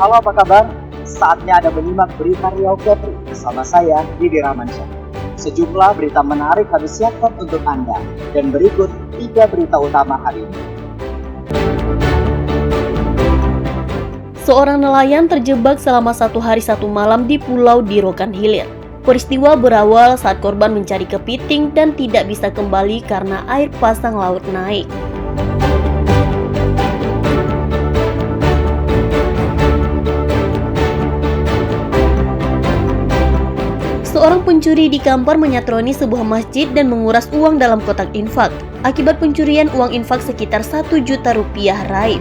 Halo, apa kabar? Saatnya Anda menyimak berita Riau Kepri bersama saya, Didi Ramansyah. Sejumlah berita menarik kami siapkan untuk Anda. Dan berikut 3 berita utama hari ini. Seorang nelayan terjebak selama 1 hari 1 malam di pulau di Rokan Hilir. Peristiwa berawal saat korban mencari kepiting dan tidak bisa kembali karena air pasang laut naik. Seorang pencuri di Kampar menyatroni sebuah masjid dan menguras uang dalam kotak infak. Akibat pencurian, uang infak sekitar 1 juta rupiah raib.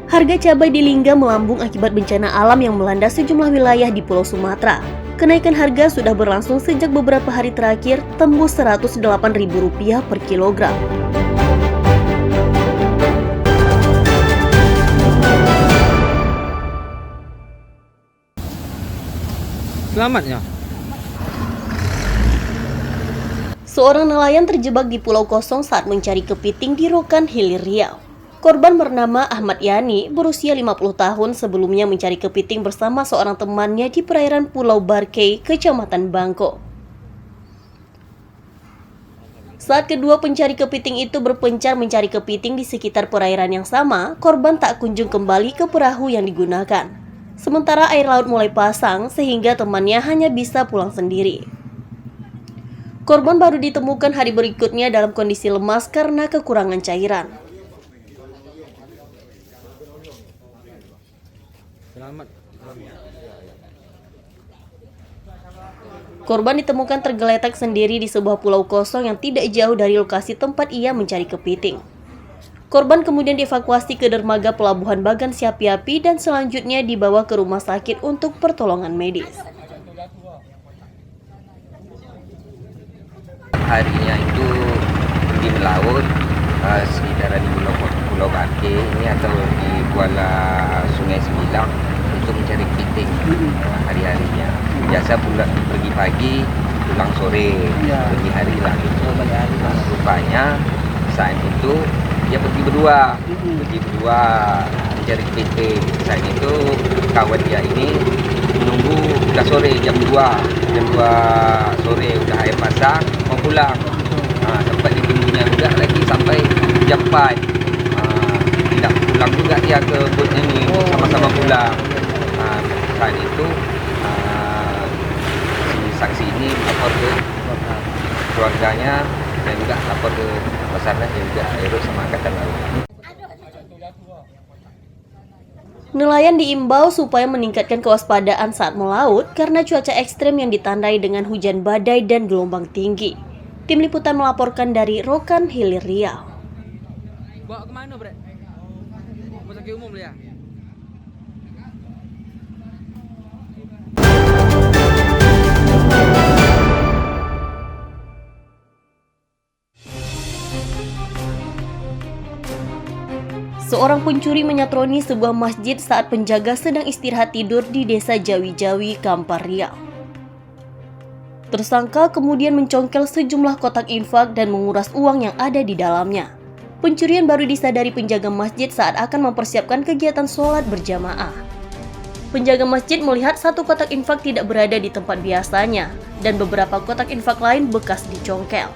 Harga cabai di Lingga melambung akibat bencana alam yang melanda sejumlah wilayah di Pulau Sumatera. Kenaikan harga sudah berlangsung sejak beberapa hari terakhir, tembus Rp108.000 per kilogram. Selamatnya. Seorang nelayan terjebak di pulau kosong saat mencari kepiting di Rokan Hilir Riau. Korban bernama Ahmad Yani, berusia 50 tahun, sebelumnya mencari kepiting bersama seorang temannya di perairan Pulau Barkei, Kecamatan Bangko. Saat kedua pencari kepiting itu berpencar mencari kepiting di sekitar perairan yang sama, korban tak kunjung kembali ke perahu yang digunakan. Sementara air laut mulai pasang sehingga temannya hanya bisa pulang sendiri. Korban baru ditemukan hari berikutnya dalam kondisi lemas karena kekurangan cairan. Selamat. Korban ditemukan tergeletak sendiri di sebuah pulau kosong yang tidak jauh dari lokasi tempat ia mencari kepiting. Korban kemudian dievakuasi ke dermaga pelabuhan Bagan Siapi-Api dan selanjutnya dibawa ke rumah sakit untuk pertolongan medis. Harinya itu pergi melaut sekitar di Pulau Bake ini atau di Kuala Sungai Sembilang untuk mencari kepiting hari-harinya. Biasa pergi pagi, pulang sore, pergi hari lah gitu. Rupanya saat itu dia pergi berdua mencari kepiting. Saat itu kawan dia ini menunggu udah sore jam 2 sore udah air pasang mau pulang. Sempat ditunggunya juga lagi sampai jam 4. Tidak pulang juga dia ke bot ini sama-sama pulang. Saat itu si saksi ini lapor ke keluarganya dan juga lapor ke Basarnas dan juga Aero sama Angkatan Laut. Nelayan diimbau supaya meningkatkan kewaspadaan saat melaut karena cuaca ekstrem yang ditandai dengan hujan badai dan gelombang tinggi. Tim Liputan melaporkan dari Rokan Hilir Riau. Bawa kemana, Bre? Rumah sakit umum ya? Seorang pencuri menyatroni sebuah masjid saat penjaga sedang istirahat tidur di Desa Jawi-Jawi, Kampar Riau. Tersangka kemudian mencongkel sejumlah kotak infak dan menguras uang yang ada di dalamnya. Pencurian baru disadari penjaga masjid saat akan mempersiapkan kegiatan sholat berjamaah. Penjaga masjid melihat satu kotak infak tidak berada di tempat biasanya dan beberapa kotak infak lain bekas dicongkel.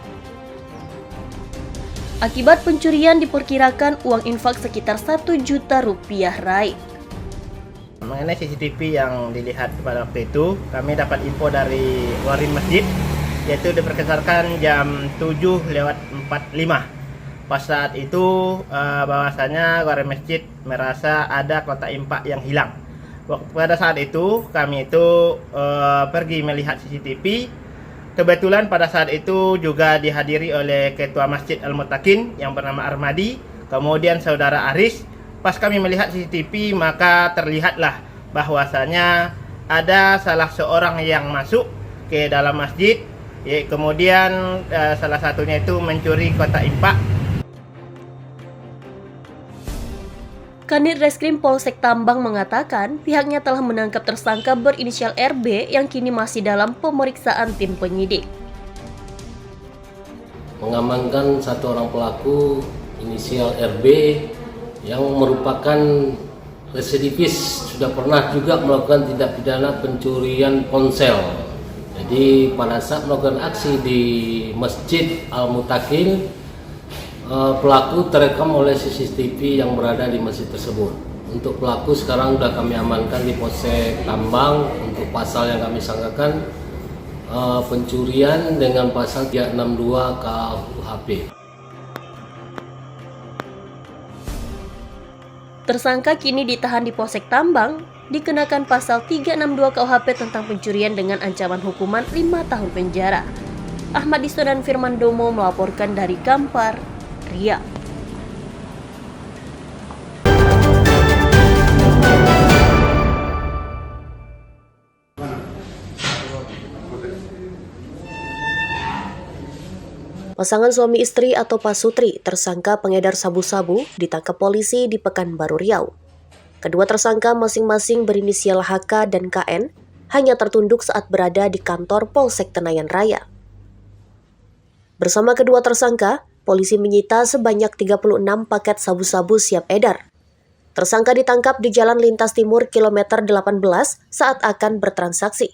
Akibat pencurian diperkirakan uang infak sekitar 1 juta rupiah raib. Mengenai CCTV yang dilihat pada waktu itu, kami dapat info dari warim masjid, yaitu diperkirakan jam 7:45. Pas saat itu bahwasanya warim masjid merasa ada kotak infak yang hilang. Pada saat itu kami itu pergi melihat CCTV. Kebetulan pada saat itu juga dihadiri oleh Ketua Masjid Al-Mutakin yang bernama Armadi, kemudian Saudara Aris. Pas kami melihat CCTV maka terlihatlah bahwasanya ada salah seorang yang masuk ke dalam masjid, kemudian salah satunya itu mencuri kotak infak. Kanit Reskrim Polsek Tambang mengatakan pihaknya telah menangkap tersangka berinisial RB yang kini masih dalam pemeriksaan tim penyidik. mengamankan satu orang pelaku inisial RB yang merupakan residivis, sudah pernah juga melakukan tindak pidana pencurian ponsel. Jadi pada saat melakukan aksi di Masjid Al-Mutakin, pelaku terekam oleh CCTV yang berada di masjid tersebut. Untuk pelaku sekarang sudah kami amankan di Polsek Tambang. Untuk pasal yang kami sangkakan pencurian dengan pasal 362 KUHP. Tersangka kini ditahan di Polsek Tambang, dikenakan pasal 362 KUHP tentang pencurian dengan ancaman hukuman 5 tahun penjara. Ahmad Diso dan Firman Domo melaporkan dari Kampar, Riau. Pasangan suami istri atau pasutri tersangka pengedar sabu-sabu ditangkap polisi di Pekanbaru Riau. Kedua tersangka masing-masing berinisial HK dan KN hanya tertunduk saat berada di kantor Polsek Tenayan Raya. Bersama kedua tersangka, polisi menyita sebanyak 36 paket sabu-sabu siap edar. Tersangka ditangkap di Jalan Lintas Timur kilometer 18 saat akan bertransaksi.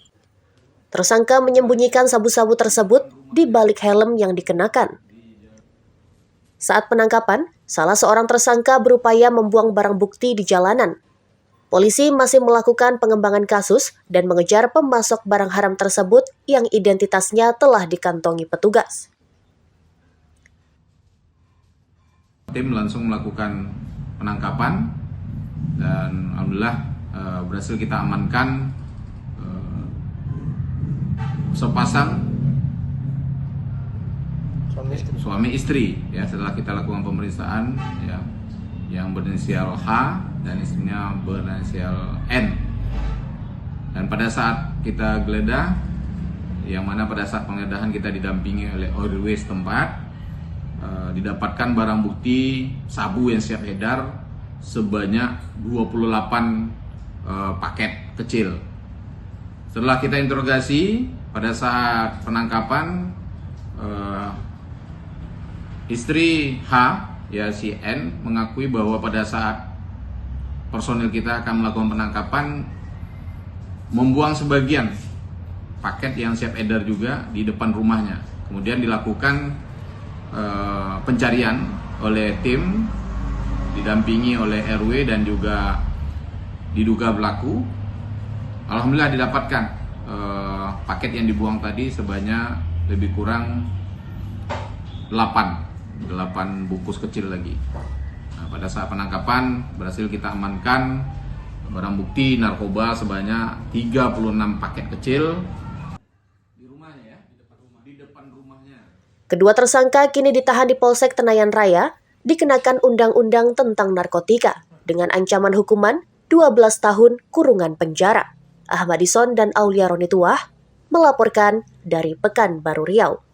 Tersangka menyembunyikan sabu-sabu tersebut di balik helm yang dikenakan. Saat penangkapan, salah seorang tersangka berupaya membuang barang bukti di jalanan. Polisi masih melakukan pengembangan kasus dan mengejar pemasok barang haram tersebut yang identitasnya telah dikantongi petugas. Tim langsung melakukan penangkapan dan alhamdulillah berhasil kita amankan sepasang suami istri ya, setelah kita lakukan pemeriksaan ya, yang berinisial H dan istrinya berinisial N. Dan pada saat kita geledah, yang mana pada saat penggeledahan kita didampingi oleh ORW setempat, didapatkan barang bukti sabu yang siap edar sebanyak 28 paket kecil. Setelah kita interogasi, pada saat penangkapan istri H, ya si N, mengakui bahwa pada saat personil kita akan melakukan penangkapan, membuang sebagian paket yang siap edar juga di depan rumahnya. Kemudian dilakukan pencarian oleh tim, didampingi oleh RW dan juga diduga pelaku. Alhamdulillah didapatkan paket yang dibuang tadi sebanyak lebih kurang 8 bungkus kecil lagi. Nah, pada saat penangkapan berhasil kita amankan barang bukti narkoba sebanyak 36 paket kecil di rumahnya ya, di depan rumahnya. Kedua tersangka kini ditahan di Polsek Tenayan Raya, dikenakan undang-undang tentang narkotika dengan ancaman hukuman 12 tahun kurungan penjara. Ahmad Dison dan Aulia Ronituah melaporkan dari Pekanbaru Riau.